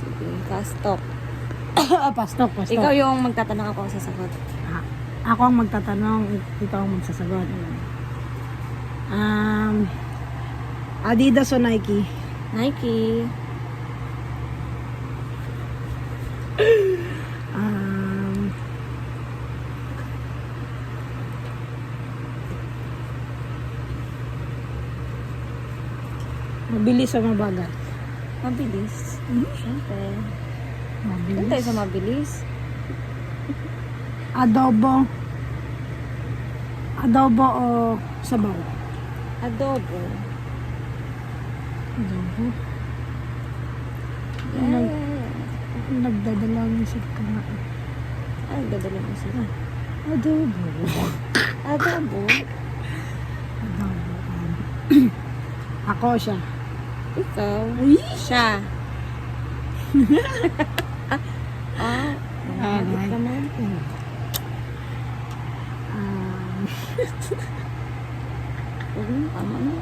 Sige, fast talk. Pastok. Ikaw yung magtatanong, ako ang sasagot. Ako ang magtatanong, ikaw ang magsasagot. Adidas o Nike? Nike. Mabilis o mabagal? Mabilis. Siyempre. Mabilis. Doon tayo sa mabilis. Adobo o sabaw? Adobo. Adobo. Yeah. Nagdadalang isip ka nga. Ay, dadala mo siya. Adobo. Adobo. Adobo. Ako siya. Ikaw. Ay! Siya. Nahagit ka man. Huwag mo, tama na.